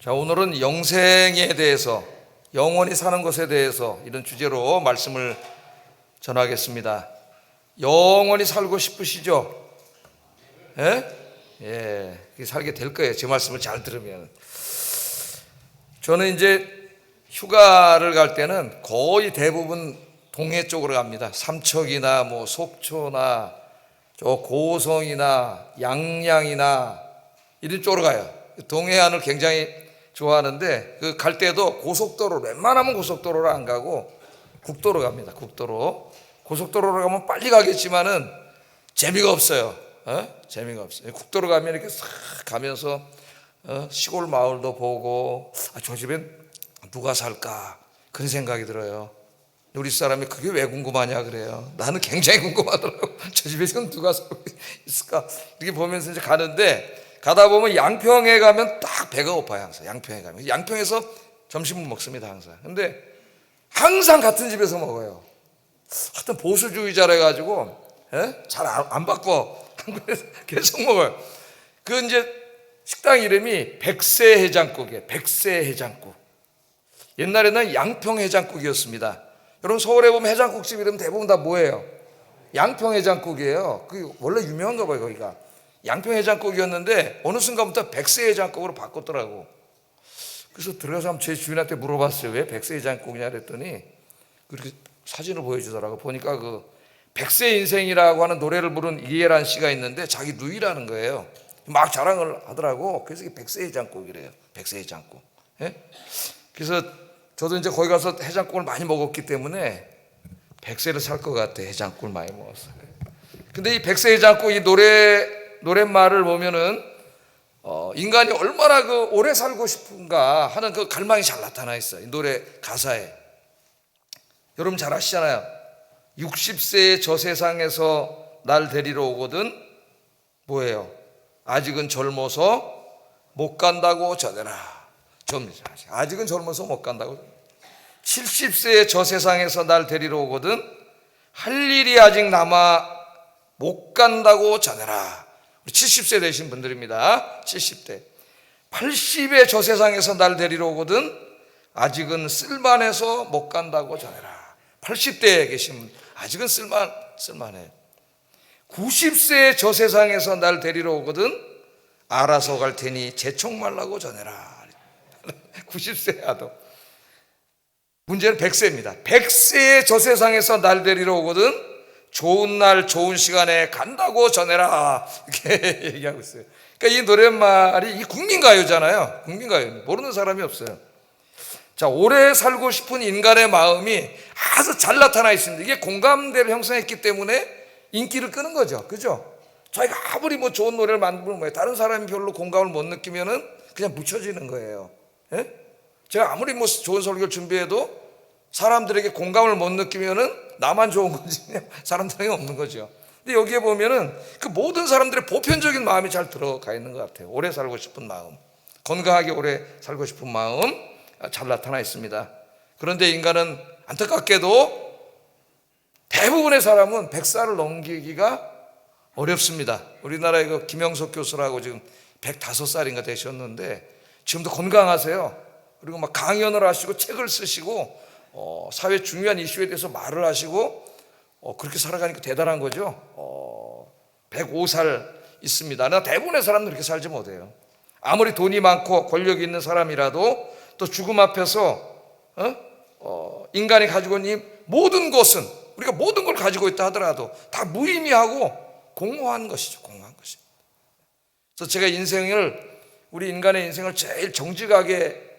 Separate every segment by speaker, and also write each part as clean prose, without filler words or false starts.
Speaker 1: 자, 오늘은 영생에 대해서, 영원히 사는 것에 대해서 이런 주제로 말씀을 전하겠습니다. 영원히 살고 싶으시죠? 예, 살게 될 거예요. 제 말씀을 잘 들으면. 저는 이제 휴가를 갈 때는 거의 대부분 동해 쪽으로 갑니다. 삼척이나 뭐 속초나 저 고성이나 양양이나 이런 쪽으로 가요. 동해안을 굉장히 좋아하는데 그 갈 때도 고속도로, 웬만하면 고속도로로 안 가고 국도로 갑니다. 국도로. 고속도로로 가면 빨리 가겠지만은 재미가 없어요. 재미가 없어요. 국도로 가면 이렇게 싹 가면서 시골 마을도 보고, 저 집엔 누가 살까 그런 생각이 들어요. 우리 사람이 그게 왜 궁금하냐 그래요. 나는 굉장히 궁금하더라고. 저 집에서는 누가 살고 있을까 이렇게 보면서 이제 가는데, 가다 보면 양평에 가면 딱 배가 고파요. 항상 양평에 가면, 양평에서 점심을 먹습니다 항상. 근데 항상 같은 집에서 먹어요. 하여튼 보수주의자라 해가지고 잘 안 바꿔. 한국에서 계속 먹어요. 그 이제 식당 이름이 백세해장국이에요. 백세해장국. 옛날에는 양평해장국이었습니다. 여러분, 서울에 보면 해장국집 이름 대부분 다 뭐예요? 양평해장국이에요. 그게 원래 유명한가 봐요. 거기가 양평해장국이었는데 어느 순간부터 백세해장국으로 바꿨더라고. 그래서 들어가서 한번 제 주인한테 물어봤어요. 왜 백세해장국이냐 그랬더니 그렇게 사진을 보여주더라고. 보니까 그 백세 인생이라고 하는 노래를 부른 이해란 씨가 있는데 자기 누이라는 거예요. 막 자랑을 하더라고. 그래서 이게 백세해장국이래요. 백세해장국. 그래서 저도 이제 거기 가서 해장국을 많이 먹었기 때문에 백세를 살 것 같아. 해장국을 많이 먹었어요. 근데 이 백세해장국 이 노랫말을 보면은 인간이 얼마나 그 오래 살고 싶은가 하는 그 갈망이 잘 나타나 있어요. 이 노래 가사에. 여러분 잘 아시잖아요. 60세의 저 세상에서 날 데리러 오거든 뭐예요? 아직은 젊어서 못 간다고 전해라. 아직은 젊어서 못 간다고. 70세의 저 세상에서 날 데리러 오거든 할 일이 아직 남아 못 간다고 전해라. 우리 70세 되신 분들입니다. 70대. 80의 저 세상에서 날 데리러 오거든 아직은 쓸만해서 못 간다고 전해라. 80대에 계신 분, 아직은 쓸만해. 90세의 저 세상에서 날 데리러 오거든 알아서 갈 테니 재촉 말라고 전해라. 90세야도. 문제는 100세입니다. 100세의 저 세상에서 날 데리러 오거든 좋은 날 좋은 시간에 간다고 전해라. 이렇게 얘기하고 있어요. 그러니까 이 노랫말이 이 국민가요잖아요. 국민가요. 모르는 사람이 없어요. 자, 오래 살고 싶은 인간의 마음이 아주 잘 나타나 있습니다. 이게 공감대를 형성했기 때문에 인기를 끄는 거죠. 그죠? 저희가 아무리 뭐 좋은 노래를 만들면 뭐예요? 다른 사람이 별로 공감을 못 느끼면은 그냥 묻혀지는 거예요. 제가 아무리 뭐 좋은 설교를 준비해도 사람들에게 공감을 못 느끼면은 나만 좋은 거지 사람들에게 없는 거죠. 근데 여기에 보면은 그 모든 사람들의 보편적인 마음이 잘 들어가 있는 것 같아요. 오래 살고 싶은 마음, 건강하게 오래 살고 싶은 마음 잘 나타나 있습니다. 그런데 인간은 안타깝게도 대부분의 사람은 100살을 넘기기가 어렵습니다. 우리나라의 그 김영석 교수라고 지금 105살인가 되셨는데 지금도 건강하세요. 그리고 막 강연을 하시고 책을 쓰시고 사회 중요한 이슈에 대해서 말을 하시고 그렇게 살아가니까 대단한 거죠. 105살 있습니다. 나 대부분의 사람들은 그렇게 살지 못해요. 아무리 돈이 많고 권력이 있는 사람이라도 또 죽음 앞에서 인간이 가지고 있는 이 모든 것은, 우리가 모든 걸 가지고 있다 하더라도 다 무의미하고 공허한 것이죠. 공허한 것입니다. 그래서 제가 우리 인간의 인생을 제일 정직하게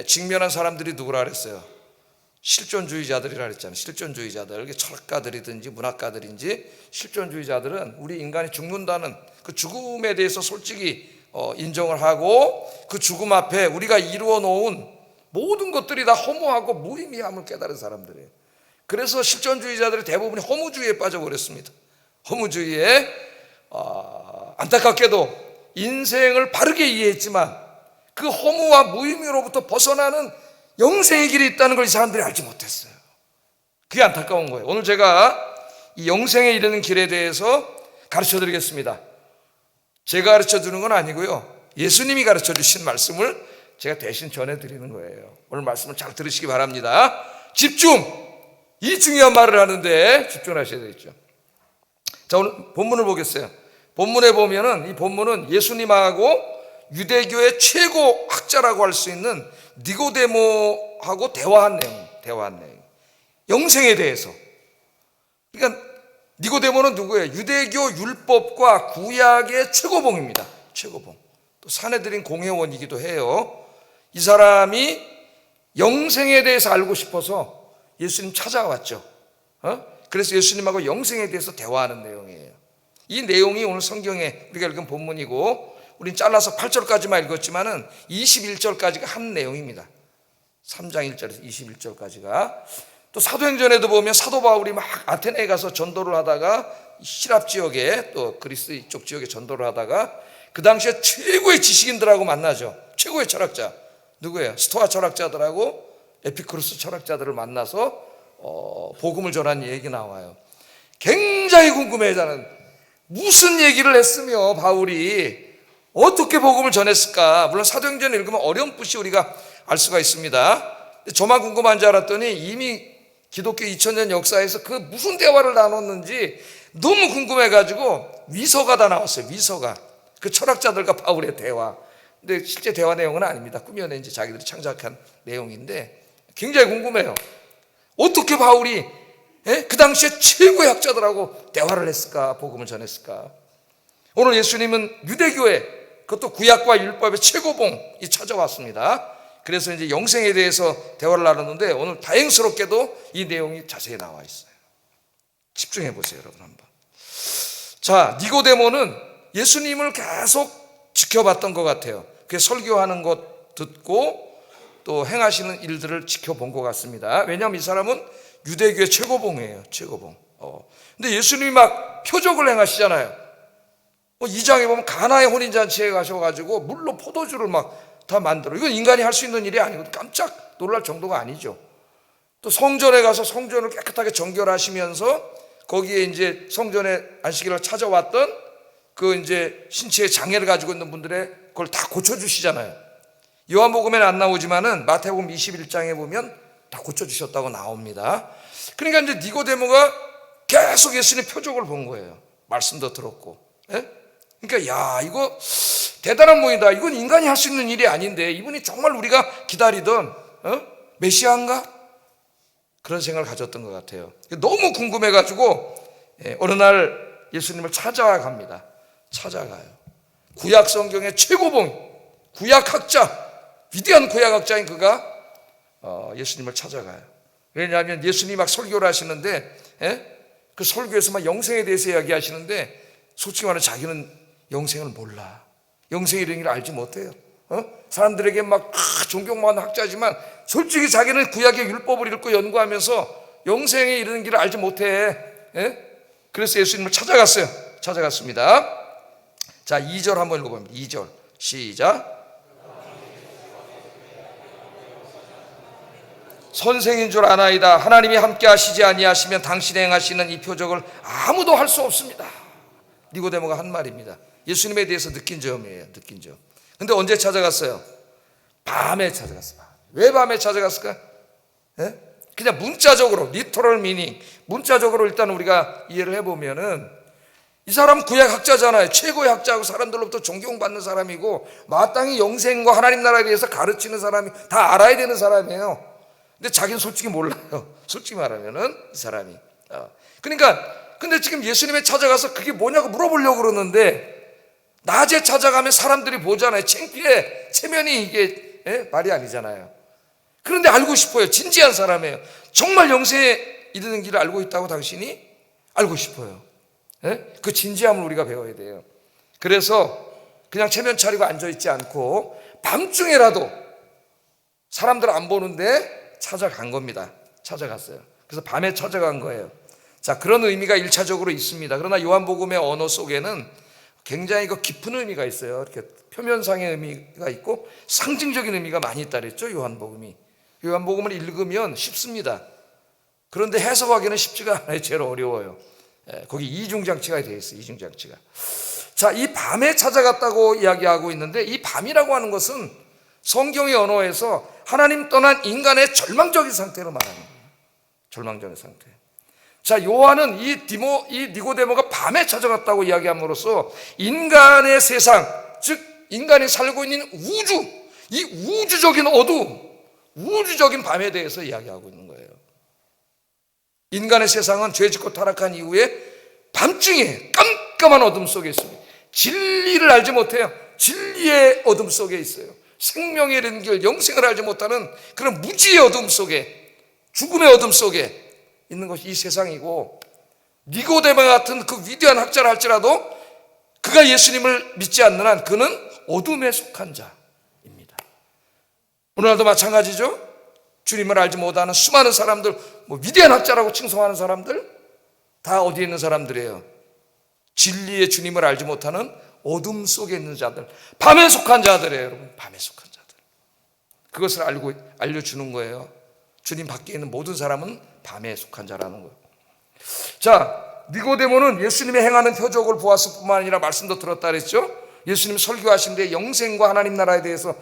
Speaker 1: 직면한 사람들이 누구라 그랬어요? 실존주의자들이라 그랬잖아요. 실존주의자들, 철학가들이든지 문학가들인지 실존주의자들은 우리 인간이 죽는다는 그 죽음에 대해서 솔직히 인정을 하고 그 죽음 앞에 우리가 이루어 놓은 모든 것들이 다 허무하고 무의미함을 깨달은 사람들이에요. 그래서 실존주의자들이 대부분이 허무주의에 빠져버렸습니다. 허무주의에 안타깝게도 인생을 바르게 이해했지만 그 허무와 무의미로부터 벗어나는 영생의 길이 있다는 걸 이 사람들이 알지 못했어요. 그게 안타까운 거예요. 오늘 제가 이 영생에 이르는 길에 대해서 가르쳐 드리겠습니다. 제가 가르쳐 주는 건 아니고요, 예수님이 가르쳐 주신 말씀을 제가 대신 전해드리는 거예요. 오늘 말씀을 잘 들으시기 바랍니다. 집중! 이 중요한 말을 하는데 집중하셔야 되겠죠. 자, 오늘 본문을 보겠어요. 본문에 보면은 이 본문은 예수님하고 유대교의 최고 학자라고 할 수 있는 니고데모하고 대화한 내용. 영생에 대해서. 그러니까 니고데모는 누구예요? 유대교 율법과 구약의 최고봉입니다. 최고봉. 또 사내들인 공회원이기도 해요. 이 사람이 영생에 대해서 알고 싶어서 예수님 찾아왔죠. 그래서 예수님하고 영생에 대해서 대화하는 내용이에요. 이 내용이 오늘 성경에 우리가 읽은 본문이고, 우린 잘라서 8절까지만 읽었지만은 21절까지가 한 내용입니다. 3장 1절에서 21절까지가. 또 사도행전에도 보면 사도 바울이 막 아테네에 가서 전도를 하다가 시랍 지역에, 또 그리스 이쪽 지역에 전도를 하다가 그 당시에 최고의 지식인들하고 만나죠. 최고의 철학자 누구예요? 스토아 철학자들하고 에피쿠로스 철학자들을 만나서 복음을 전한 얘기 나와요. 굉장히 궁금해하는, 무슨 얘기를 했으며 바울이 어떻게 복음을 전했을까? 물론 사도행전을 읽으면 어렴풋이 우리가 알 수가 있습니다. 저만 궁금한 줄 알았더니 이미 기독교 2000년 역사에서 그 무슨 대화를 나눴는지 너무 궁금해가지고 위서가 다 나왔어요. 위서가. 그 철학자들과 바울의 대화. 근데 실제 대화 내용은 아닙니다. 꾸며낸 이제 자기들이 창작한 내용인데 굉장히 궁금해요. 어떻게 바울이 그 당시에 최고의 학자들하고 대화를 했을까? 복음을 전했을까? 오늘 예수님은 유대교의, 그것도 구약과 율법의 최고봉이 찾아왔습니다. 그래서 이제 영생에 대해서 대화를 나눴는데 오늘 다행스럽게도 이 내용이 자세히 나와 있어요. 집중해 보세요, 여러분 한번. 자, 니고데모는 예수님을 계속 지켜봤던 것 같아요. 그 설교하는 것 듣고 또 행하시는 일들을 지켜본 것 같습니다. 왜냐하면 이 사람은 유대교의 최고봉이에요. 최고봉. 근데 예수님이 막 표적을 행하시잖아요. 2장에 보면 가나의 혼인잔치에 가셔가지고 물로 포도주를 막 다 만들어. 이건 인간이 할 수 있는 일이 아니고 깜짝 놀랄 정도가 아니죠. 또 성전에 가서 성전을 깨끗하게 정결하시면서 거기에 이제 성전의 안식일을 찾아왔던 그 이제 신체의 장애를 가지고 있는 분들의 그걸 다 고쳐주시잖아요. 요한복음에는 안 나오지만은 마태복음 21장에 보면 다 고쳐주셨다고 나옵니다. 그러니까 이제 니고데모가 계속 예수님의 표적을 본 거예요. 말씀도 들었고. 그러니까 야, 이거 대단한 분이다. 이건 인간이 할 수 있는 일이 아닌데 이분이 정말 우리가 기다리던 메시아인가? 그런 생각을 가졌던 것 같아요. 너무 궁금해가지고 어느 날 예수님을 찾아갑니다. 찾아가요. 구약 성경의 최고봉, 구약학자, 위대한 구약학자인 그가 예수님을 찾아가요. 왜냐하면 예수님이 막 설교를 하시는데 그 설교에서 막 영생에 대해서 이야기하시는데 솔직히 말하면 자기는 영생을 몰라. 영생에 이런 걸 알지 못해요. 사람들에게 막 존경받는 학자지만 솔직히 자기는 구약의 율법을 읽고 연구하면서 영생에 이르는 길을 알지 못해. 그래서 예수님을 찾아갔어요. 찾아갔습니다. 자, 2절 한번 읽어봅니다. 2절 시작. 선생인 줄 아나이다. 하나님이 함께 하시지 아니하시면 당신이 행하시는 이 표적을 아무도 할 수 없습니다. 니고데모가 한 말입니다. 예수님에 대해서 느낀 점이에요. 느낀 점. 근데 언제 찾아갔어요? 밤에 찾아갔어요. 왜 밤에 찾아갔을까? 그냥 문자적으로, 리터럴 미닝, 문자적으로 일단 우리가 이해를 해보면은 이 사람 구약학자잖아요. 최고의 학자고 사람들로부터 존경받는 사람이고 마땅히 영생과 하나님 나라에 대해서 가르치는 사람이 다 알아야 되는 사람이에요. 근데 자기는 솔직히 몰라요. 솔직히 말하면은 이 사람이. 그러니까 근데 지금 예수님에 찾아가서 그게 뭐냐고 물어보려고 그러는데 낮에 찾아가면 사람들이 보잖아요. 창피해. 체면이 이게 말이 아니잖아요. 그런데 알고 싶어요. 진지한 사람이에요. 정말 영생에 이르는 길을 알고 있다고 당신이 알고 싶어요. 그 진지함을 우리가 배워야 돼요. 그래서 그냥 체면 차리고 앉아있지 않고 밤중에라도 사람들 안 보는데 찾아간 겁니다. 찾아갔어요. 그래서 밤에 찾아간 거예요. 자, 그런 의미가 1차적으로 있습니다. 그러나 요한복음의 언어 속에는 굉장히 깊은 의미가 있어요. 이렇게 표면상의 의미가 있고 상징적인 의미가 많이 있다 그랬죠. 요한복음이. 요한복음을 읽으면 쉽습니다. 그런데 해석하기는 쉽지가 않아요. 제일 어려워요. 거기 이중장치가 되어 있어요. 이중장치가. 자, 이 밤에 찾아갔다고 이야기하고 있는데 이 밤이라고 하는 것은 성경의 언어에서 하나님 떠난 인간의 절망적인 상태로 말하는 거예요. 절망적인 상태. 자, 요한은 이 니고데모가 밤에 찾아갔다고 이야기함으로써 인간의 세상, 즉 인간이 살고 있는 우주, 이 우주적인 어두움, 우주적인 밤에 대해서 이야기하고 있는 거예요. 인간의 세상은 죄짓고 타락한 이후에 밤중에 깜깜한 어둠 속에 있습니다. 진리를 알지 못해요. 진리의 어둠 속에 있어요. 생명의 이른 길, 영생을 알지 못하는 그런 무지의 어둠 속에, 죽음의 어둠 속에 있는 것이 이 세상이고, 니고데모 같은 그 위대한 학자라 할지라도 그가 예수님을 믿지 않는 한 그는 어둠에 속한 자입니다. 오늘날도 마찬가지죠. 주님을 알지 못하는 수많은 사람들, 위대한 학자라고 칭송하는 사람들 다 어디에 있는 사람들이에요? 진리의 주님을 알지 못하는 어둠 속에 있는 자들, 밤에 속한 자들이에요. 여러분, 밤에 속한 자들. 그것을 알려주는 거예요. 주님 밖에 있는 모든 사람은 밤에 속한 자라는 거예요. 자, 니고데모는 예수님의 행하는 표적을 보았을 뿐만 아니라 말씀도 들었다 그랬죠. 예수님 설교하신데 영생과 하나님 나라에 대해서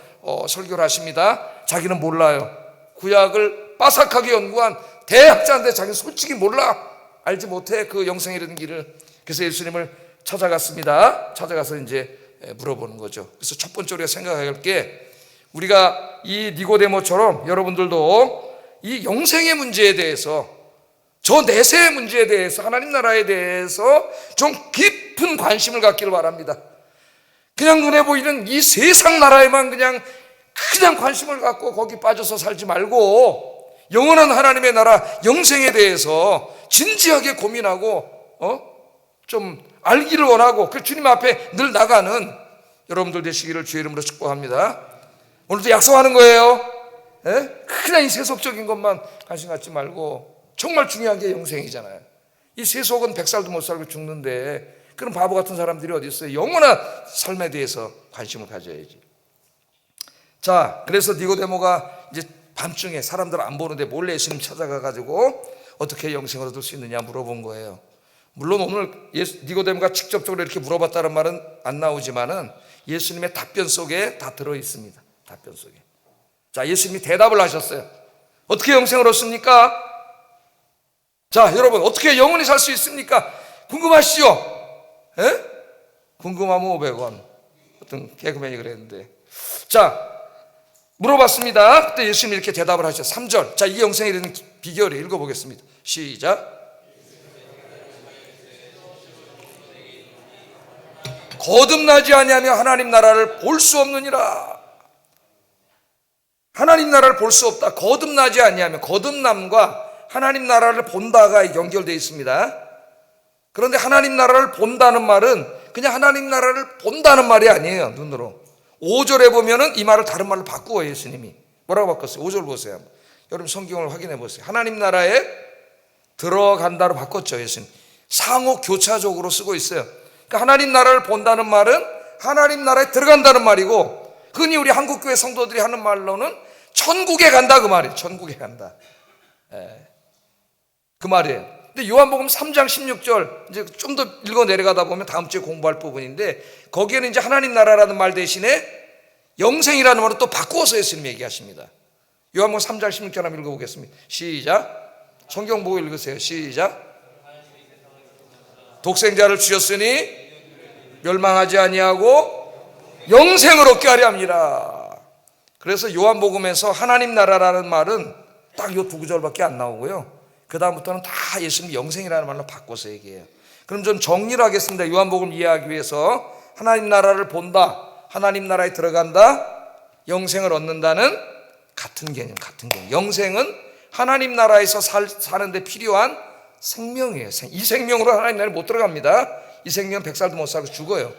Speaker 1: 설교를 하십니다. 자기는 몰라요. 구약을 빠삭하게 연구한 대학자인데 자기는 솔직히 몰라. 알지 못해 그 영생에 이르는 길을. 그래서 예수님을 찾아갔습니다. 찾아가서 이제 물어보는 거죠. 그래서 첫 번째 우리가 생각해야 할 게, 우리가 이 니고데모처럼 여러분들도 이 영생의 문제에 대해서, 저 내세의 문제에 대해서, 하나님 나라에 대해서 좀 깊은 관심을 갖기를 바랍니다. 그냥 눈에 보이는 이 세상 나라에만 그냥 관심을 갖고 거기 빠져서 살지 말고, 영원한 하나님의 나라 영생에 대해서 진지하게 고민하고 좀 알기를 원하고, 그 주님 앞에 늘 나가는 여러분들 되시기를 주의 이름으로 축복합니다. 오늘도 약속하는 거예요. 그냥 이 세속적인 것만 관심 갖지 말고, 정말 중요한 게 영생이잖아요. 이 세속은 100살도 못 살고 죽는데 그런 바보 같은 사람들이 어디 있어요? 영원한 삶에 대해서 관심을 가져야지. 자, 그래서 니고데모가 이제 밤중에 사람들 안 보는데 몰래 예수님 찾아가가지고 어떻게 영생을 얻을 수 있느냐 물어본 거예요. 물론 오늘 니고데모가 직접적으로 이렇게 물어봤다는 말은 안 나오지만은 예수님의 답변 속에 다 들어있습니다. 답변 속에. 자, 예수님이 대답을 하셨어요. 어떻게 영생을 얻습니까? 자, 여러분, 어떻게 영원히 살 수 있습니까? 궁금하시죠? 궁금하면 500원. 어떤 개그맨이 그랬는데. 자, 물어봤습니다. 그때 예수님이 이렇게 대답을 하셨어요. 3절. 자, 이 영생에 이르는 비결을 읽어보겠습니다. 시작. 거듭나지 아니하며 하나님 나라를 볼 수 없느니라. 하나님 나라를 볼 수 없다. 거듭나지 아니하며, 거듭남과 하나님 나라를 본다가 연결되어 있습니다. 그런데 하나님 나라를 본다는 말은 그냥 하나님 나라를 본다는 말이 아니에요. 눈으로. 5절에 보면은 이 말을 다른 말로 바꾸어요. 예수님이 뭐라고 바꿨어요? 5절 보세요. 여러분 성경을 확인해 보세요. 하나님 나라에 들어간다로 바꿨죠. 예수님 상호 교차적으로 쓰고 있어요. 그러니까 하나님 나라를 본다는 말은 하나님 나라에 들어간다는 말이고, 흔히 우리 한국교회 성도들이 하는 말로는 천국에 간다 그 말이에요. 천국에 간다. 그 말이에요. 근데 요한복음 3장 16절 이제 좀 더 읽어 내려가다 보면 다음 주에 공부할 부분인데, 거기에는 이제 하나님 나라라는 말 대신에 영생이라는 말을 또 바꾸어서 예수님 얘기하십니다. 요한복음 3장 16절 한번 읽어보겠습니다. 시작. 성경 보고 읽으세요. 시작. 독생자를 주셨으니 멸망하지 아니하고 영생을 얻게 하려 합니다. 그래서 요한복음에서 하나님 나라라는 말은 딱 요 두 구절밖에 안 나오고요, 그 다음부터는 다 예수님 영생이라는 말로 바꿔서 얘기해요. 그럼 좀 정리를 하겠습니다. 요한복음 이해하기 위해서 하나님 나라를 본다, 하나님 나라에 들어간다, 영생을 얻는다는 같은 개념. 영생은 하나님 나라에서 사는데 필요한 생명이에요. 이 생명으로 하나님 나라에 못 들어갑니다. 이 생명은 100살도 못 살고 죽어요.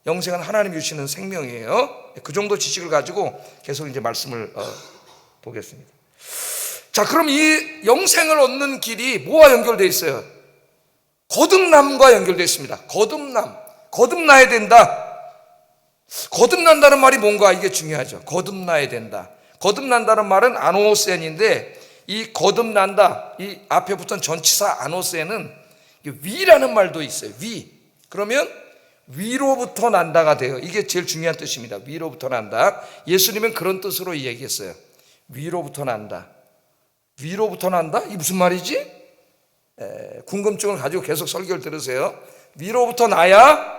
Speaker 1: 영생은 하나님이 주시는 생명이에요. 그 정도 지식을 가지고 계속 이제 말씀을 보겠습니다. 자, 그럼 이 영생을 얻는 길이 뭐와 연결되어 있어요? 거듭남과 연결되어 있습니다. 거듭나야 된다. 거듭난다는 말이 뭔가, 이게 중요하죠. 거듭나야 된다. 거듭난다는 말은 아노센인데, 이 거듭난다, 이 앞에 붙은 전치사 아노센은 위라는 말도 있어요. 위. 그러면 위로부터 난다가 돼요. 이게 제일 중요한 뜻입니다. 위로부터 난다. 예수님은 그런 뜻으로 얘기했어요. 위로부터 난다. 위로부터 난다? 이게 무슨 말이지? 궁금증을 가지고 계속 설교를 들으세요. 위로부터 나야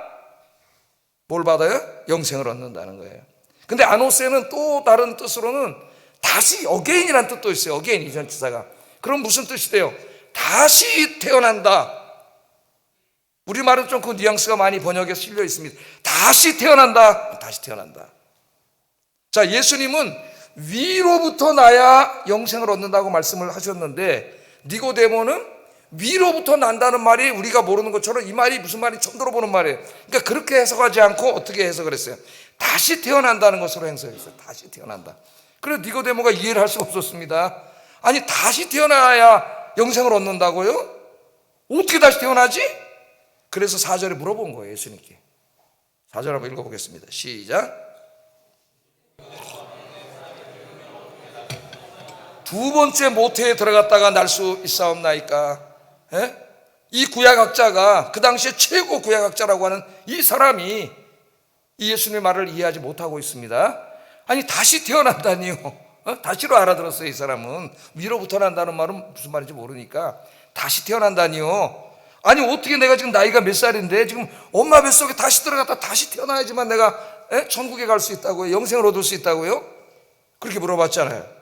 Speaker 1: 뭘 받아요? 영생을 얻는다는 거예요. 근데 아노세는 또 다른 뜻으로는 다시 어게인이라는 뜻도 있어요. 어게인 이전 지사가. 그럼 무슨 뜻이 돼요? 다시 태어난다. 우리말은 좀 그 뉘앙스가 많이 번역에 실려 있습니다. 다시 태어난다. 다시 태어난다. 자, 예수님은 위로부터 나야 영생을 얻는다고 말씀을 하셨는데 니고데모는 위로부터 난다는 말이 우리가 모르는 것처럼 이 말이 무슨 말인지 처음 들어보는 말이에요. 그러니까 그렇게 해석하지 않고 어떻게 해석을 했어요? 다시 태어난다는 것으로 해석했어요. 다시 태어난다. 그래서 니고데모가 이해를 할 수가 없었습니다. 아니 다시 태어나야 영생을 얻는다고요? 어떻게 다시 태어나지? 그래서 4절에 물어본 거예요. 예수님께. 4절 한번 읽어보겠습니다. 시작. 두 번째 모태에 들어갔다가 날 수 있사옵나이까? 이 구약학자가 그 당시에 최고 구약학자라고 하는 이 사람이 이 예수님의 말을 이해하지 못하고 있습니다. 아니 다시 태어난다니요. 다시로 알아들었어요. 이 사람은 위로부터 난다는 말은 무슨 말인지 모르니까 다시 태어난다니요. 아니 어떻게 내가 지금 나이가 몇 살인데 지금 엄마 뱃속에 다시 들어갔다 다시 태어나야지만 내가 천국에 갈 수 있다고요? 영생을 얻을 수 있다고요? 그렇게 물어봤잖아요.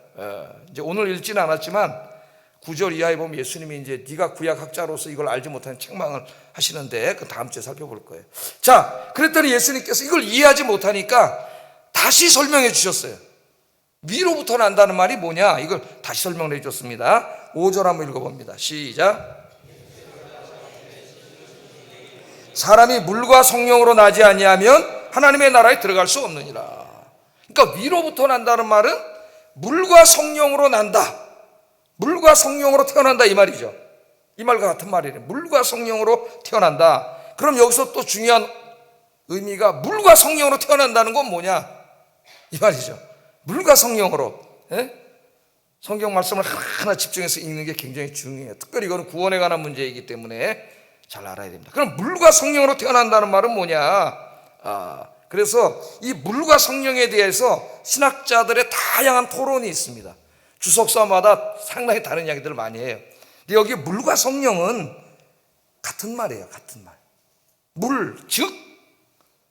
Speaker 1: 이제 오늘 읽지는 않았지만 9절 이하에 보면 예수님이 이제 네가 구약학자로서 이걸 알지 못하는 책망을 하시는데 그 다음 주에 살펴볼 거예요. 자, 그랬더니 예수님께서 이걸 이해하지 못하니까 다시 설명해 주셨어요. 위로부터 난다는 말이 뭐냐? 이걸 다시 설명해 주셨습니다. 5절 한번 읽어봅니다. 시작. 사람이 물과 성령으로 나지 아니하면 하나님의 나라에 들어갈 수 없느니라. 그러니까 위로부터 난다는 말은 물과 성령으로 난다. 물과 성령으로 태어난다 이 말이죠. 이 말과 같은 말이에요. 물과 성령으로 태어난다. 그럼 여기서 또 중요한 의미가 물과 성령으로 태어난다는 건 뭐냐? 이 말이죠. 물과 성령으로. 성경 말씀을 하나 집중해서 읽는 게 굉장히 중요해요. 특별히 이거는 구원에 관한 문제이기 때문에 잘 알아야 됩니다. 그럼 물과 성령으로 태어난다는 말은 뭐냐? 그래서 이 물과 성령에 대해서 신학자들의 다양한 토론이 있습니다. 주석사마다 상당히 다른 이야기들을 많이 해요. 근데 여기 물과 성령은 같은 말이에요. 같은 말. 물, 즉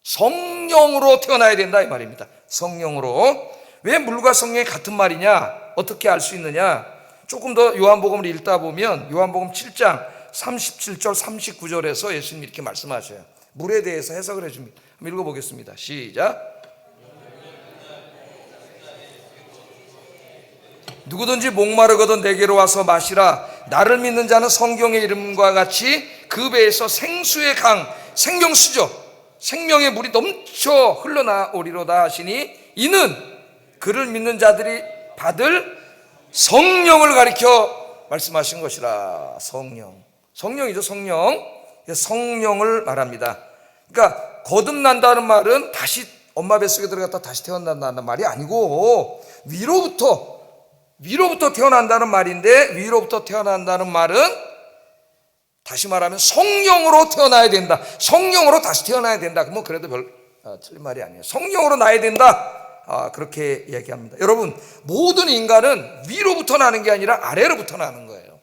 Speaker 1: 성령으로 태어나야 된다 이 말입니다. 성령으로. 왜 물과 성령이 같은 말이냐? 어떻게 알 수 있느냐? 조금 더 요한복음을 읽다 보면 요한복음 7장 37절 39절에서 예수님이 이렇게 말씀하셔요. 물에 대해서 해석을 해줍니다. 한번 읽어보겠습니다. 시작. 누구든지 목마르거든 내게로 와서 마시라. 나를 믿는 자는 성경의 이름과 같이 그 배에서 생수의 강, 생명수죠. 생명의 물이 넘쳐 흘러나오리로다 하시니 이는 그를 믿는 자들이 받을 성령을 가리켜 말씀하신 것이라. 성령이죠. 성령을 말합니다. 그러니까 거듭난다는 말은 다시 엄마 뱃속에 들어갔다 다시 태어난다는 말이 아니고 위로부터 태어난다는 말인데, 위로부터 태어난다는 말은 다시 말하면 성령으로 태어나야 된다. 성령으로 다시 태어나야 된다. 뭐 그래도 별 틀린 말이 아니에요. 성령으로 나야 된다. 그렇게 이야기합니다. 여러분, 모든 인간은 위로부터 나는 게 아니라 아래로부터 나는 거예요.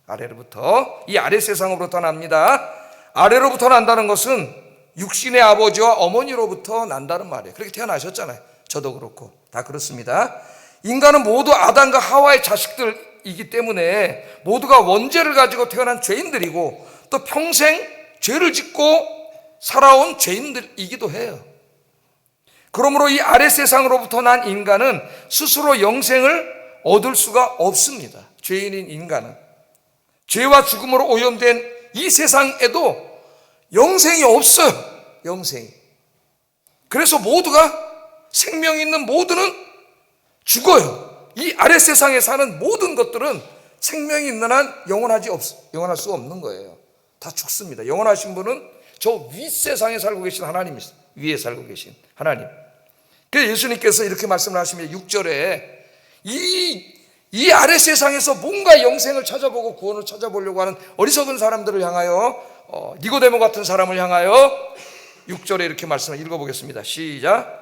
Speaker 1: 아래로부터. 이 아래 세상으로부터 납니다. 아래로부터 난다는 것은 육신의 아버지와 어머니로부터 난다는 말이에요. 그렇게 태어나셨잖아요. 저도 그렇고 다 그렇습니다. 인간은 모두 아담과 하와의 자식들이기 때문에 모두가 원죄를 가지고 태어난 죄인들이고 또 평생 죄를 짓고 살아온 죄인들이기도 해요. 그러므로 이 아래 세상으로부터 난 인간은 스스로 영생을 얻을 수가 없습니다. 죄인인 인간은 죄와 죽음으로 오염된 이 세상에도 영생이 없어요. 영생이. 그래서 모두가 생명 있는 모두는 죽어요. 이 아래 세상에 사는 모든 것들은 생명이 있는 한 영원할 수 없는 거예요. 다 죽습니다. 영원하신 분은 저 윗세상에 살고 계신 하나님이세요. 위에 살고 계신 하나님. 그래서 예수님께서 이렇게 말씀을 하시면 6절에 이 아래 세상에서 뭔가 영생을 찾아보고 구원을 찾아보려고 하는 어리석은 사람들을 향하여, 니고데모 같은 사람을 향하여 6절에 이렇게 말씀을 읽어보겠습니다. 시작.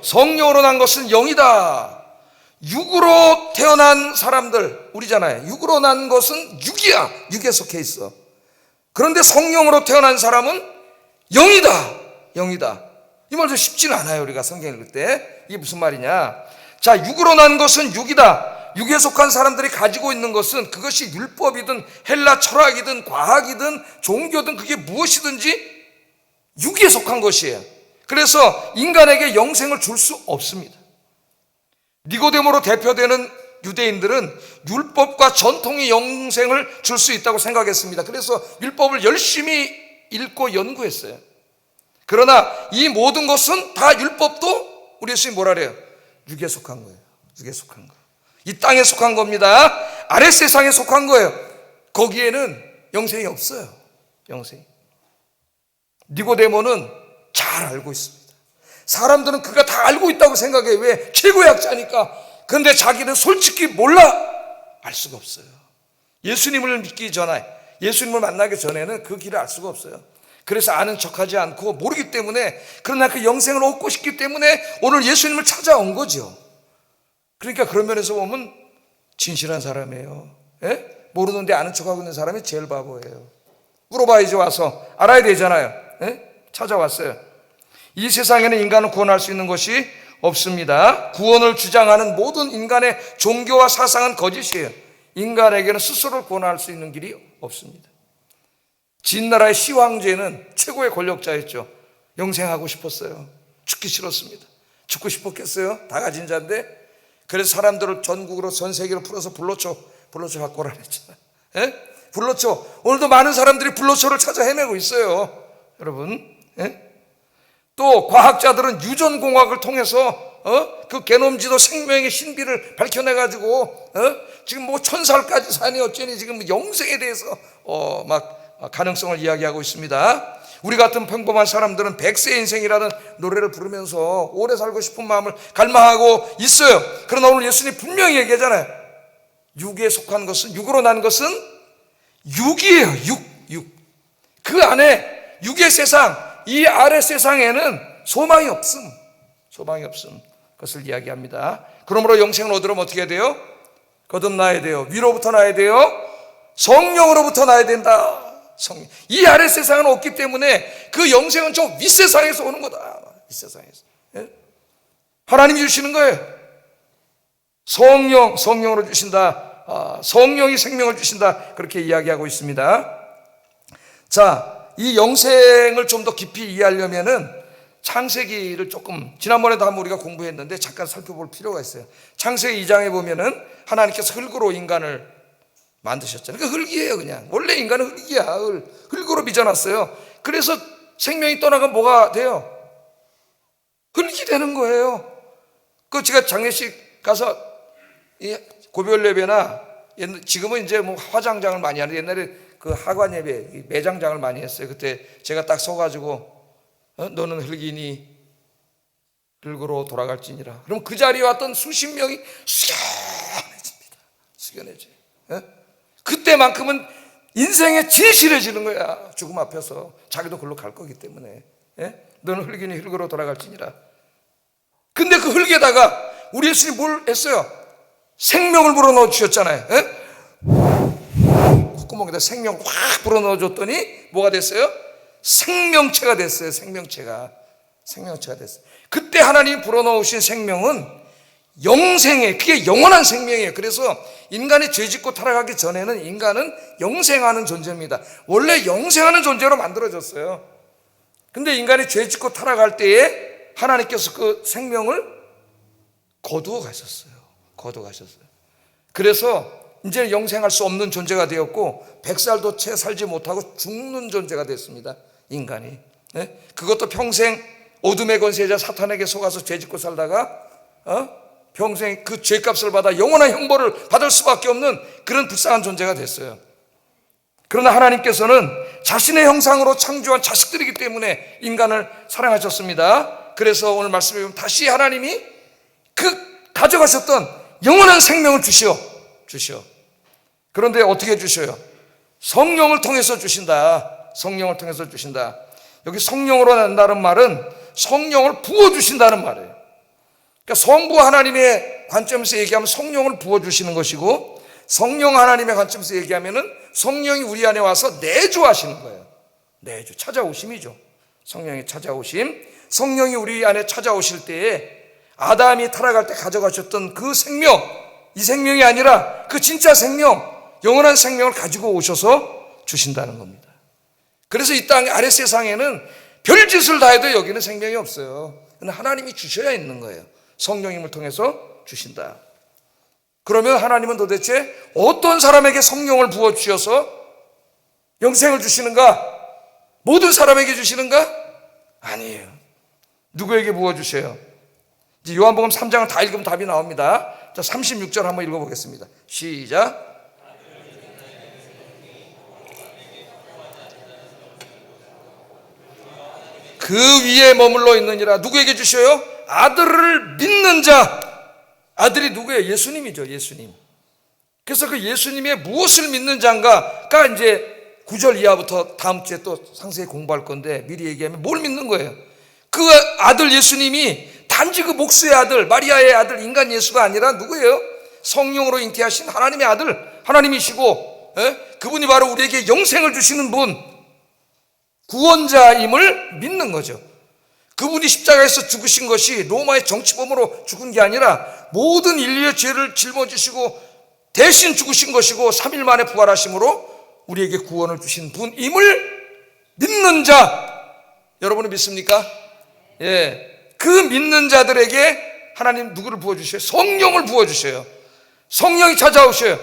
Speaker 1: 성령으로 난 것은 영이다. 육으로 태어난 사람들, 우리잖아요. 육으로 난 것은 육이야. 육에 속해 있어. 그런데 성령으로 태어난 사람은 영이다. 영이다. 이 말도 쉽지는 않아요. 우리가 성경 읽을 때. 이게 무슨 말이냐. 자, 육으로 난 것은 육이다. 육에 속한 사람들이 가지고 있는 것은 그것이 율법이든 헬라 철학이든 과학이든 종교든 그게 무엇이든지 육에 속한 것이에요. 그래서 인간에게 영생을 줄 수 없습니다. 니고데모로 대표되는 유대인들은 율법과 전통이 영생을 줄 수 있다고 생각했습니다. 그래서 율법을 열심히 읽고 연구했어요. 그러나 이 모든 것은 다 율법도 우리 예수님이 뭐라 그래요? 육에 속한 거예요. 육에 속한 거. 이 땅에 속한 겁니다. 아랫 세상에 속한 거예요. 거기에는 영생이 없어요. 영생이. 니고데모는 잘 알고 있습니다. 사람들은 그가 다 알고 있다고 생각해요. 왜? 최고의 학자니까. 그런데 자기는 솔직히 몰라. 알 수가 없어요. 예수님을 믿기 전에, 예수님을 만나기 전에는 그 길을 알 수가 없어요. 그래서 아는 척하지 않고 모르기 때문에, 그러나 그 영생을 얻고 싶기 때문에 오늘 예수님을 찾아온 거죠. 그러니까 그런 면에서 보면 진실한 사람이에요. 예? 모르는데 아는 척하고 있는 사람이 제일 바보예요. 물어봐야지. 와서 알아야 되잖아요. 예? 찾아왔어요. 이 세상에는 인간을 구원할 수 있는 것이 없습니다. 구원을 주장하는 모든 인간의 종교와 사상은 거짓이에요. 인간에게는 스스로를 구원할 수 있는 길이 없습니다. 진나라의 시황제는 최고의 권력자였죠. 영생하고 싶었어요. 죽기 싫었습니다. 죽고 싶었겠어요? 다 가진 자인데. 그래서 사람들을 전국으로, 전 세계로 풀어서 불로초 갖고 오라 그랬잖아요. 예? 불로초. 오늘도 많은 사람들이 불로초를 찾아 헤매고 있어요. 여러분. 예? 또 과학자들은 유전공학을 통해서 그 게놈지도 생명의 신비를 밝혀내가지고 지금 뭐 1000살까지 사니 어쩌니 지금 영생에 대해서 막 가능성을 이야기하고 있습니다. 우리 같은 평범한 사람들은 100세 인생이라는 노래를 부르면서 오래 살고 싶은 마음을 갈망하고 있어요. 그러나 오늘 예수님이 분명히 얘기하잖아요. 육에 속한 것은, 육으로 난 것은 육이에요. 육. 그 안에 육의 세상, 이 아래 세상에는 소망이 없음. 그것을 이야기합니다. 그러므로 영생을 얻으려면 어떻게 해야 돼요? 거듭나야 돼요. 위로부터 나야 돼요. 성령으로부터 나야 된다. 성령. 이 아래 세상은 없기 때문에 그 영생은 저 윗세상에서 오는 거다. 윗세상에서. 예? 하나님이 주시는 거예요. 성령으로 주신다. 성령이 생명을 주신다. 그렇게 이야기하고 있습니다. 자, 이 영생을 좀 더 깊이 이해하려면은 창세기를 조금, 지난번에도 한번 우리가 공부했는데 잠깐 살펴볼 필요가 있어요. 창세기 2장에 보면은 하나님께서 흙으로 인간을 만드셨잖아요. 그 흙이에요. 그냥 원래 인간은 흙이야. 흙으로 빚어놨어요. 그래서 생명이 떠나가면 뭐가 돼요? 흙이 되는 거예요. 그 제가 장례식 가서 고별 예배나, 지금은 이제 뭐 화장장을 많이 하는데 옛날에 그 하관 예배, 매장장을 많이 했어요. 그때 제가 딱 서가지고 너는 흙이니 흙으로 돌아갈지니라. 그럼 그 자리에 왔던 수십 명이 숙연해집니다. 숙연해져요. 그때만큼은 인생에 진실해지는 거야. 죽음 앞에서 자기도 그걸로 갈 거기 때문에. 너는 흙이니 흙으로 돌아갈지니라. 근데 그 흙에다가 우리 예수님이 뭘 했어요? 생명을 불어넣어 주셨잖아요. 콧구멍에다 생명 확 불어넣어 줬더니 뭐가 됐어요? 생명체가 됐어요. 생명체가 됐어요. 그때 하나님이 불어넣으신 생명은 영생이에요. 그게 영원한 생명이에요. 그래서 인간이 죄짓고 타락하기 전에는 인간은 영생하는 존재입니다. 원래 영생하는 존재로 만들어졌어요. 근데 인간이 죄짓고 타락할 때에 하나님께서 그 생명을 거두어 가셨어요. 그래서 이제는 영생할 수 없는 존재가 되었고 100살도 채 살지 못하고 죽는 존재가 됐습니다. 인간이. 그것도 평생 어둠의 권세자 사탄에게 속아서 죄짓고 살다가 평생 그 죄값을 받아 영원한 형벌을 받을 수밖에 없는 그런 불쌍한 존재가 됐어요. 그러나 하나님께서는 자신의 형상으로 창조한 자식들이기 때문에 인간을 사랑하셨습니다. 그래서 오늘 말씀에 보면 다시 하나님이 그 가져가셨던 영원한 생명을 주시오. 그런데 어떻게 주셔요? 성령을 통해서 주신다. 여기 성령으로 난다는 말은 성령을 부어주신다는 말이에요. 그러니까 성부 하나님의 관점에서 얘기하면 성령을 부어주시는 것이고, 성령 하나님의 관점에서 얘기하면은 성령이 우리 안에 와서 내주하시는 거예요. 내주, 찾아오심이죠. 성령의 찾아오심. 성령이 우리 안에 찾아오실 때에 아담이 타락할 때 가져가셨던 그 생명, 이 생명이 아니라 그 진짜 생명, 영원한 생명을 가지고 오셔서 주신다는 겁니다. 그래서 이 땅 아래 세상에는 별짓을 다 해도 여기는 생명이 없어요. 하나님이 주셔야 있는 거예요. 성령님을 통해서 주신다. 그러면 하나님은 도대체 어떤 사람에게 성령을 부어주셔서 영생을 주시는가? 모든 사람에게 주시는가? 아니에요. 누구에게 부어주셔요? 이제 요한복음 3장을 다 읽으면 답이 나옵니다. 자, 36절 한번 읽어보겠습니다. 시작. 그 위에 머물러 있느니라. 누구에게 주셔요? 아들을 믿는 자. 아들이 누구예요? 예수님이죠. 예수님. 그래서 그 예수님의 무엇을 믿는 자인가가 이제 9절 이하부터 다음 주에 또 상세히 공부할 건데, 미리 얘기하면 뭘 믿는 거예요? 그 아들 예수님이 단지 그 목수의 아들, 마리아의 아들, 인간 예수가 아니라 누구예요? 성령으로 잉태하신 하나님의 아들, 하나님이시고, 그분이 바로 우리에게 영생을 주시는 분, 구원자임을 믿는 거죠. 그분이 십자가에서 죽으신 것이 로마의 정치범으로 죽은 게 아니라 모든 인류의 죄를 짊어지시고 대신 죽으신 것이고 3일 만에 부활하심으로 우리에게 구원을 주신 분임을 믿는 자, 여러분은 믿습니까? 예, 그 믿는 자들에게 하나님 누구를 부어주셔요? 성령을 부어주셔요. 성령이 찾아오셔요.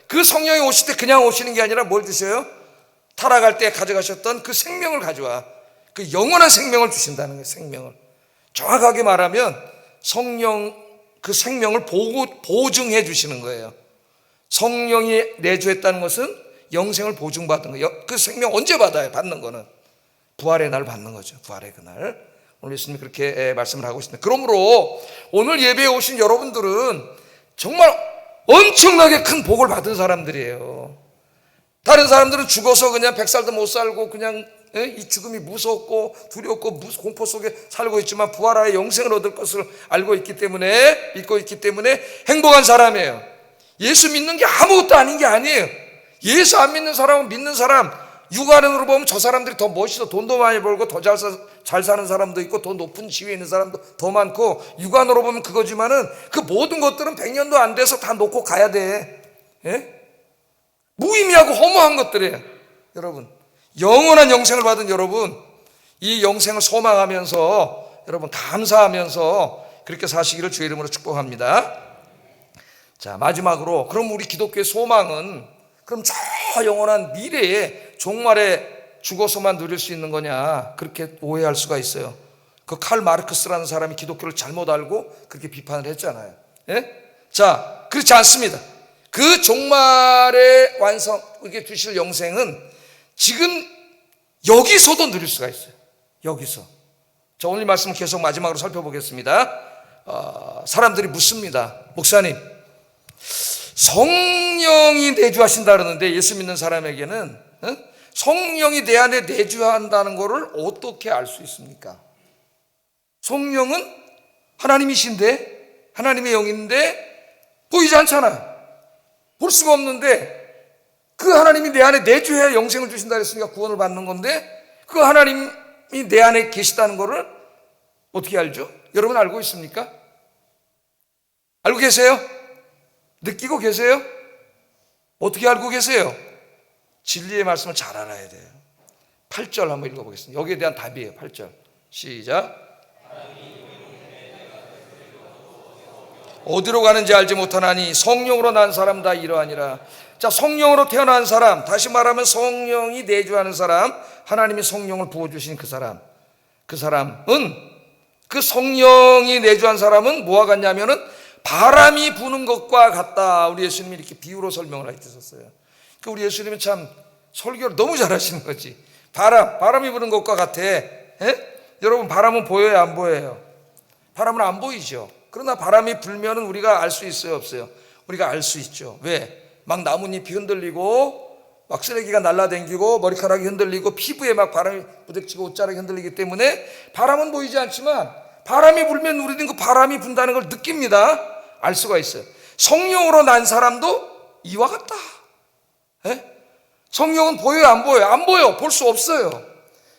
Speaker 1: 그 성령이 오실 때 그냥 오시는 게 아니라 뭘 주셔요? 타락할 때 가져가셨던 그 생명을 가져와, 그 영원한 생명을 주신다는 거예요. 생명을 정확하게 말하면 성령, 그 생명을 보증해 주시는 거예요. 성령이 내주했다는 것은 영생을 보증받은 거예요. 그 생명 언제 받아요? 받는 거는 부활의 날 받는 거죠. 부활의 그날. 오늘 예수님이 그렇게 말씀을 하고 있습니다. 그러므로 오늘 예배에 오신 여러분들은 정말 엄청나게 큰 복을 받은 사람들이에요. 다른 사람들은 죽어서 그냥 100살도 못 살고 그냥 이 죽음이 무섭고 두렵고 공포 속에 살고 있지만 부활하여 영생을 얻을 것을 알고 있기 때문에, 믿고 있기 때문에 행복한 사람이에요. 예수 믿는 게 아무것도 아닌 게 아니에요. 예수 안 믿는 사람은 믿는 사람, 육안으로 보면 저 사람들이 더 멋있어. 돈도 많이 벌고 더 잘 사는 사람도 있고 더 높은 지위에 있는 사람도 더 많고, 육안으로 보면 그거지만은 그 모든 것들은 100년도 안 돼서 다 놓고 가야 돼. 예? 무의미하고 허무한 것들이에요. 여러분, 영원한 영생을 받은 여러분, 이 영생을 소망하면서 여러분 감사하면서 그렇게 사시기를 주의 이름으로 축복합니다. 자, 마지막으로, 그럼 우리 기독교의 소망은 그럼 저 영원한 미래에 종말에 죽어서만 누릴 수 있는 거냐, 그렇게 오해할 수가 있어요. 그 칼 마르크스라는 사람이 기독교를 잘못 알고 그렇게 비판을 했잖아요. 예? 자, 그렇지 않습니다. 그 종말의 완성에게 주실 영생은 지금 여기서도 누릴 수가 있어요. 여기서. 자, 오늘 말씀을 계속 마지막으로 살펴보겠습니다. 사람들이 묻습니다. 목사님, 성령이 내주하신다 그러는데 예수 믿는 사람에게는 성령이 내 안에 내주한다는 것을 어떻게 알 수 있습니까? 성령은 하나님이신데, 하나님의 영인데 보이지 않잖아. 볼 수가 없는데 그 하나님이 내 안에 내주해야 영생을 주신다 그랬으니까 구원을 받는 건데, 그 하나님이 내 안에 계시다는 것을 어떻게 알죠? 여러분 알고 있습니까? 알고 계세요? 느끼고 계세요? 어떻게 알고 계세요? 진리의 말씀을 잘 알아야 돼요. 8절 한번 읽어보겠습니다. 여기에 대한 답이에요. 8절 시작. 어디로 가는지 알지 못하나니 성령으로 난 사람 다 이러하니라. 자, 성령으로 태어난 사람, 다시 말하면 성령이 내주하는 사람, 하나님이 성령을 부어주신 그 사람, 그 사람은, 그 성령이 내주한 사람은 뭐와 같냐면은 바람이 부는 것과 같다. 우리 예수님이 이렇게 비유로 설명을 해주셨어요. 그 우리 예수님은 참 설교를 너무 잘하시는 거지. 바람이 부는 것과 같아. 여러분, 바람은 보여요, 안 보여요? 바람은 안 보이죠. 그러나 바람이 불면은 우리가 알 수 있어요, 없어요? 우리가 알 수 있죠. 왜? 막 나뭇잎이 흔들리고 막 쓰레기가 날라다니고 머리카락이 흔들리고 피부에 막 바람이 부딪히고 옷자락이 흔들리기 때문에 바람은 보이지 않지만 바람이 불면 우리는 그 바람이 분다는 걸 느낍니다. 알 수가 있어요. 성령으로 난 사람도 이와 같다. 성령은 보여요, 안 보여요? 안 보여. 볼 수 없어요.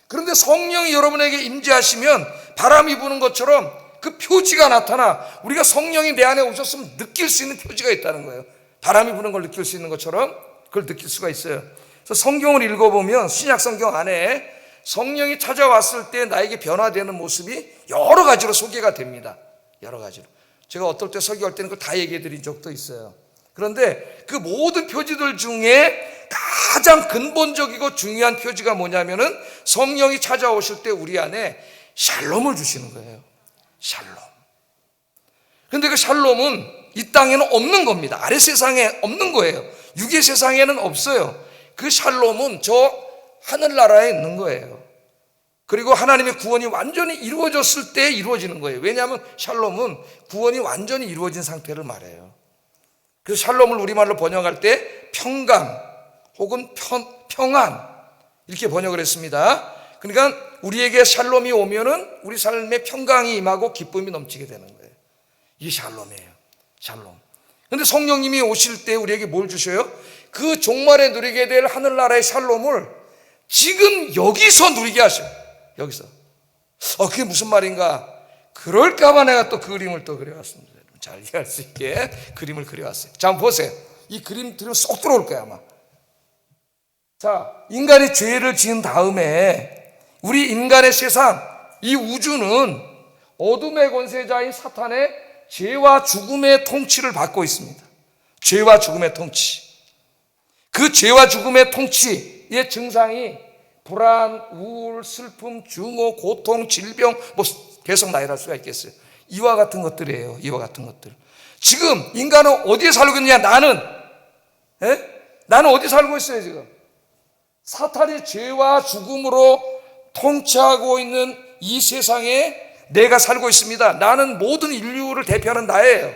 Speaker 1: 그런데 성령이 여러분에게 임재하시면 바람이 부는 것처럼 그 표지가 나타나 우리가 성령이 내 안에 오셨으면 느낄 수 있는 표지가 있다는 거예요. 바람이 부는 걸 느낄 수 있는 것처럼 그걸 느낄 수가 있어요. 그래서 성경을 읽어보면 신약 성경 안에 성령이 찾아왔을 때 나에게 변화되는 모습이 여러 가지로 소개가 됩니다. 여러 가지로. 제가 어떨 때 설교할 때는 그걸 다 얘기해 드린 적도 있어요. 그런데 그 모든 표지들 중에 가장 근본적이고 중요한 표지가 뭐냐면은 성령이 찾아오실 때 우리 안에 샬롬을 주시는 거예요. 샬롬. 그런데 그 샬롬은 이 땅에는 없는 겁니다. 아래 세상에 없는 거예요. 육의 세상에는 없어요. 그 샬롬은 저 하늘나라에 있는 거예요. 그리고 하나님의 구원이 완전히 이루어졌을 때 이루어지는 거예요. 왜냐하면 샬롬은 구원이 완전히 이루어진 상태를 말해요. 그래서 샬롬을 우리말로 번역할 때 평강 혹은 평안 이렇게 번역을 했습니다. 그러니까 우리에게 샬롬이 오면은 우리 삶에 평강이 임하고 기쁨이 넘치게 되는 거예요. 이게 샬롬이에요. 샬롬. 그런데 성령님이 오실 때 우리에게 뭘 주셔요? 그 종말에 누리게 될 하늘나라의 샬롬을 지금 여기서 누리게 하셔요. 여기서. 그게 무슨 말인가? 그럴까봐 내가 또 그 그림을 또 그려왔습니다. 잘 이해할 수 있게 그림을 그려왔어요. 자, 한번 보세요. 이 그림 들으면 쏙 들어올 거예요, 아마. 자, 인간이 죄를 지은 다음에 우리 인간의 세상, 이 우주는 어둠의 권세자인 사탄의 죄와 죽음의 통치를 받고 있습니다. 죄와 죽음의 통치. 그 죄와 죽음의 통치의 증상이 불안, 우울, 슬픔, 증오, 고통, 질병, 뭐 계속 나열할 수가 있겠어요. 이와 같은 것들이에요. 이와 같은 것들. 지금 인간은 어디에 살고 있느냐? 나는 어디 살고 있어요 지금? 사탄이 죄와 죽음으로 통치하고 있는 이 세상에 내가 살고 있습니다. 나는 모든 인류를 대표하는 나예요.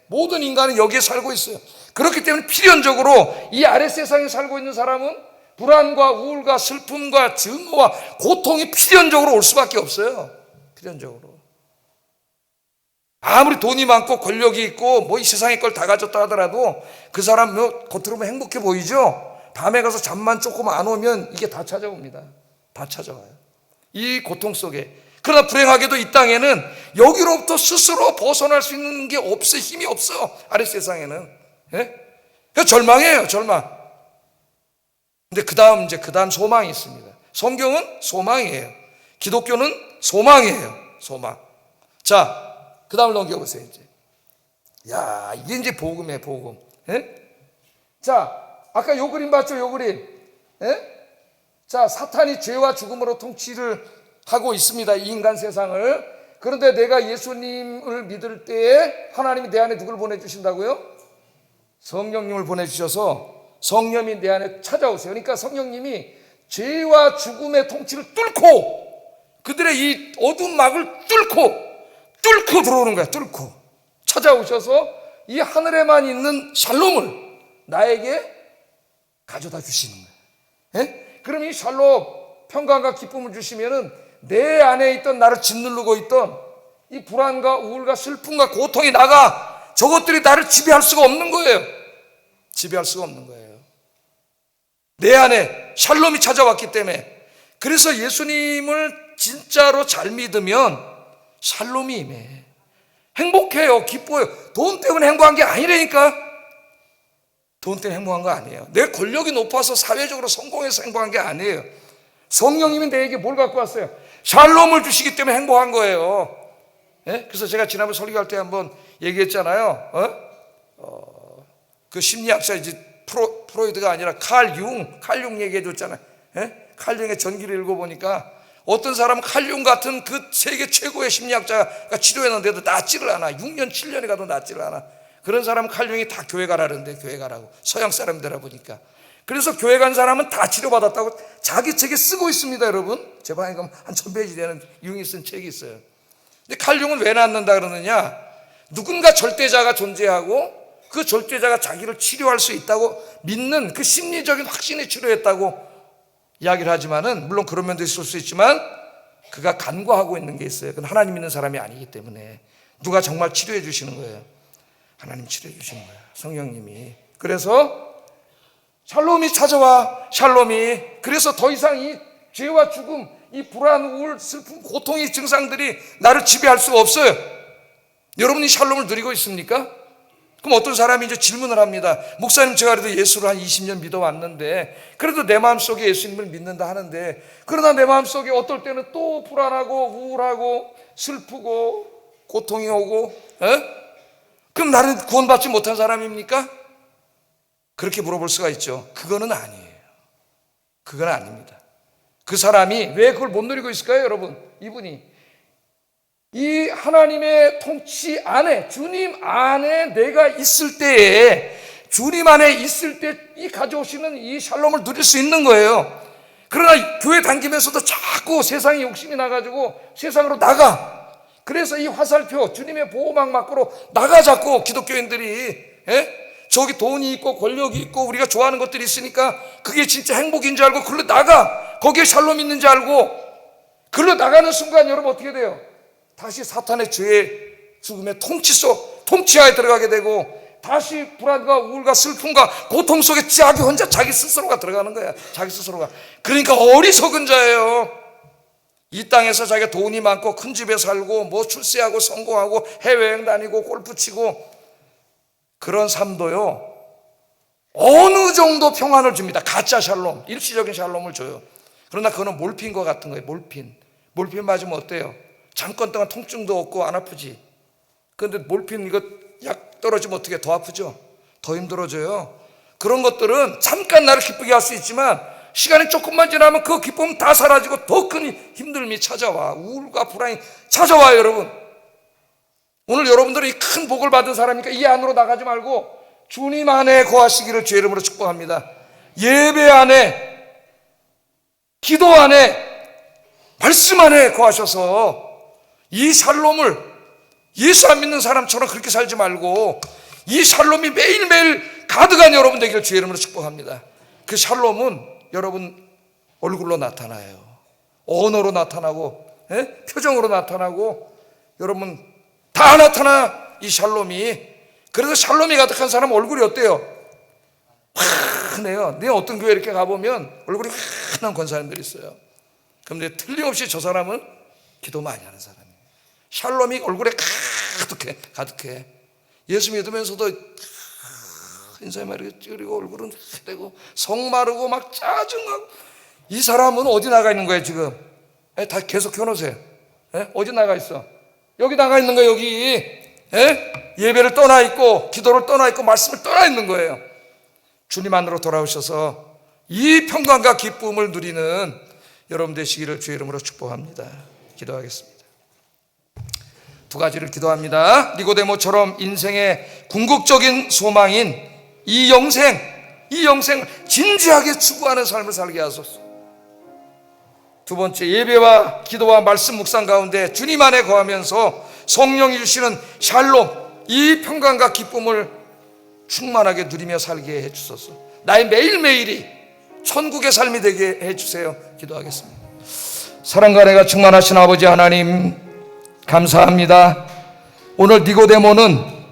Speaker 1: 모든 인간은 여기에 살고 있어요. 그렇기 때문에 필연적으로 이 아래 세상에 살고 있는 사람은 불안과 우울과 슬픔과 증오와 고통이 필연적으로 올 수밖에 없어요. 필연적으로. 아무리 돈이 많고 권력이 있고 뭐 이 세상의 걸 다 가졌다 하더라도 그 사람 겉으로 보면 행복해 보이죠? 밤에 가서 잠만 조금 안 오면 이게 다 찾아옵니다. 다 찾아와요. 이 고통 속에. 그러나 불행하게도 이 땅에는 여기로부터 스스로 벗어날 수 있는 게 없어. 힘이 없어. 아래 세상에는. 그 절망이에요. 절망. 근데 그 다음 소망이 있습니다. 성경은 소망이에요. 기독교는 소망이에요. 소망. 자, 그 다음을 넘겨보세요, 이제. 야, 이게 이제 복음이에요, 복음. 자, 아까 요 그림 봤죠, 요 그림. 자, 사탄이 죄와 죽음으로 통치를 하고 있습니다, 이 인간 세상을. 그런데 내가 예수님을 믿을 때에 하나님이 내 안에 누굴 보내주신다고요? 성령님을 보내주셔서 성령이 내 안에 찾아오세요. 그러니까 성령님이 죄와 죽음의 통치를 뚫고 그들의 이 어두운 막을 뚫고 들어오는 거야. 뚫고 찾아오셔서 이 하늘에만 있는 샬롬을 나에게 가져다 주시는 거예요. 그럼 이 샬롬, 평강과 기쁨을 주시면은 내 안에 있던 나를 짓누르고 있던 이 불안과 우울과 슬픔과 고통이 나가. 저것들이 나를 지배할 수가 없는 거예요. 지배할 수가 없는 거예요. 내 안에 샬롬이 찾아왔기 때문에. 그래서 예수님을 진짜로 잘 믿으면 샬롬이 임해. 행복해요. 기뻐요. 돈 때문에 행복한 게 아니라니까. 돈 때문에 행복한 거 아니에요. 내 권력이 높아서 사회적으로 성공해서 행복한 게 아니에요. 성령님이 내게 뭘 갖고 왔어요? 샬롬을 주시기 때문에 행복한 거예요. 그래서 제가 지난번 설교할 때 한번 얘기했잖아요. 그 심리학자 이제 프로이드가 아니라 칼 융 얘기해 줬잖아요. 칼 융의 전기를 읽어보니까 어떤 사람은 칼 융 같은 그 세계 최고의 심리학자가 치료했는데도 낫지를 않아. 6년 7년이 가도 낫지를 않아. 그런 사람은 칼 융이 다 교회 가라는데, 교회 가라고. 서양 사람들아 보니까. 그래서 교회 간 사람은 다 치료받았다고 자기 책에 쓰고 있습니다, 여러분. 제 방에 가면 한 1000페이지 되는 융이 쓴 책이 있어요. 근데 칼 융은 왜 낫는다 그러느냐? 누군가 절대자가 존재하고 그 절대자가 자기를 치료할 수 있다고 믿는 그 심리적인 확신이 치료했다고 이야기를 하지만은, 물론 그런 면도 있을 수 있지만 그가 간과하고 있는 게 있어요. 그건 하나님 믿는 사람이 아니기 때문에. 누가 정말 치료해 주시는 거예요. 하나님 치료해 주시는 거예요. 성령님이. 그래서 샬롬이 찾아와. 샬롬이. 그래서 더 이상 이 죄와 죽음, 이 불안, 우울, 슬픔, 고통의 증상들이 나를 지배할 수가 없어요. 여러분이 샬롬을 누리고 있습니까? 그럼 어떤 사람이 이제 질문을 합니다. 목사님, 제가 그래도 예수를 한 20년 믿어왔는데, 그래도 내 마음속에 예수님을 믿는다 하는데, 그러나 내 마음속에 어떨 때는 또 불안하고 우울하고 슬프고 고통이 오고, 그럼 나는 구원받지 못한 사람입니까? 그렇게 물어볼 수가 있죠. 그거는 아니에요. 그건 아닙니다. 그 사람이 왜 그걸 못 누리고 있을까요, 여러분? 이분이 이 하나님의 통치 안에, 주님 안에 내가 있을 때에, 주님 안에 있을 때 이 가져오시는 이 샬롬을 누릴 수 있는 거예요. 그러나 교회 다니면서도 자꾸 세상에 욕심이 나가지고 세상으로 나가. 그래서 이 화살표, 주님의 보호막 밖으로 나가. 자꾸 기독교인들이, 저기 돈이 있고 권력이 있고 우리가 좋아하는 것들이 있으니까 그게 진짜 행복인 줄 알고 글로 나가. 거기에 샬롬 있는 줄 알고 글로 나가는 순간 여러분 어떻게 돼요? 다시 사탄의 죄의 죽음의 통치하에 들어가게 되고, 다시 불안과 우울과 슬픔과 고통 속에 자기 혼자, 자기 스스로가 들어가는 거야. 자기 스스로가. 그러니까 어리석은 자예요. 이 땅에서 자기가 돈이 많고 큰 집에 살고 뭐 출세하고 성공하고 해외여행 다니고 골프 치고, 그런 삶도요 어느 정도 평안을 줍니다. 가짜 샬롬, 일시적인 샬롬을 줘요. 그러나 그거는 몰핀과 같은 거예요. 몰핀 맞으면 어때요? 잠깐 동안 통증도 없고 안 아프지. 그런데 몰핀 이거 약 떨어지면 어떻게 더 아프죠? 더 힘들어져요. 그런 것들은 잠깐 나를 기쁘게 할 수 있지만 시간이 조금만 지나면 그 기쁨은 다 사라지고 더 큰 힘듦이 찾아와. 우울과 불안이 찾아와요. 여러분, 오늘 여러분들이 큰 복을 받은 사람이니까 이 안으로 나가지 말고 주님 안에 거하시기를 주의 이름으로 축복합니다. 예배 안에, 기도 안에, 말씀 안에 거하셔서 이 샬롬을, 예수 안 믿는 사람처럼 그렇게 살지 말고 이 샬롬이 매일매일 가득한 여러분 되기를 주의 이름으로 축복합니다. 그 샬롬은 여러분 얼굴로 나타나요. 언어로 나타나고, 표정으로 나타나고, 여러분 다 나타나, 이 샬롬이. 그래서 샬롬이 가득한 사람 얼굴이 어때요? 환해요. 내 어떤 교회 이렇게 가보면 얼굴이 환한 권사님들이 있어요. 그런데 틀림없이 저 사람은 기도 많이 하는 사람이에요. 샬롬이 얼굴에 가득해. 예수 믿으면서도 인사에 이렇게 찌르고 얼굴은 되고 성 마르고 막 짜증나고. 이 사람은 어디 나가 있는 거예요 지금? 다 계속 켜놓으세요. 어디 나가 있어? 여기 나가 있는 거예요. 여기 예배를 떠나 있고 기도를 떠나 있고 말씀을 떠나 있는 거예요. 주님 안으로 돌아오셔서 이 평강과 기쁨을 누리는 여러분 되시기를 주의 이름으로 축복합니다. 기도하겠습니다. 두 가지를 기도합니다. 니고데모처럼 인생의 궁극적인 소망인 이 영생을 진지하게 추구하는 삶을 살게 하소서. 두 번째, 예배와 기도와 말씀 묵상 가운데 주님 안에 거하면서 성령이 주시는 샬롬, 이 평강과 기쁨을 충만하게 누리며 살게 해주소서. 나의 매일매일이 천국의 삶이 되게 해주세요. 기도하겠습니다. 사랑과 은혜가 충만하신 아버지 하나님, 감사합니다. 오늘 니고데모는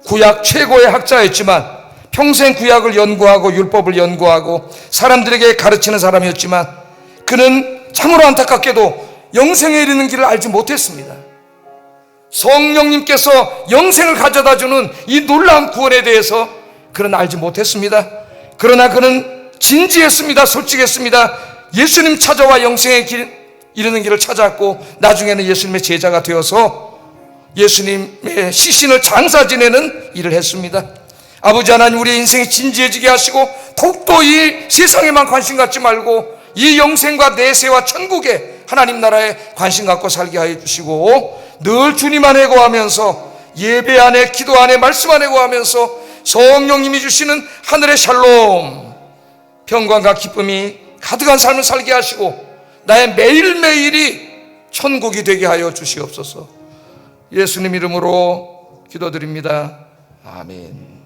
Speaker 1: 구약 최고의 학자였지만 평생 구약을 연구하고 율법을 연구하고 사람들에게 가르치는 사람이었지만 그는 참으로 안타깝게도 영생에 이르는 길을 알지 못했습니다. 성령님께서 영생을 가져다주는 이 놀라운 구원에 대해서 그는 알지 못했습니다. 그러나 그는 진지했습니다. 솔직했습니다. 예수님 찾아와 영생의 길, 이르는 길을 찾았고 나중에는 예수님의 제자가 되어서 예수님의 시신을 장사 지내는 일을 했습니다. 아버지 하나님, 우리의 인생이 진지해지게 하시고 더욱더 이 세상에만 관심 갖지 말고 이 영생과 내세와 천국에 하나님 나라에 관심 갖고 살게 하여 주시고 늘 주님 안에 거하면서 예배 안에, 기도 안에, 말씀 안에 거하면서 성령님이 주시는 하늘의 샬롬, 평강과 기쁨이 가득한 삶을 살게 하시고 나의 매일매일이 천국이 되게 하여 주시옵소서. 예수님 이름으로 기도드립니다. 아멘.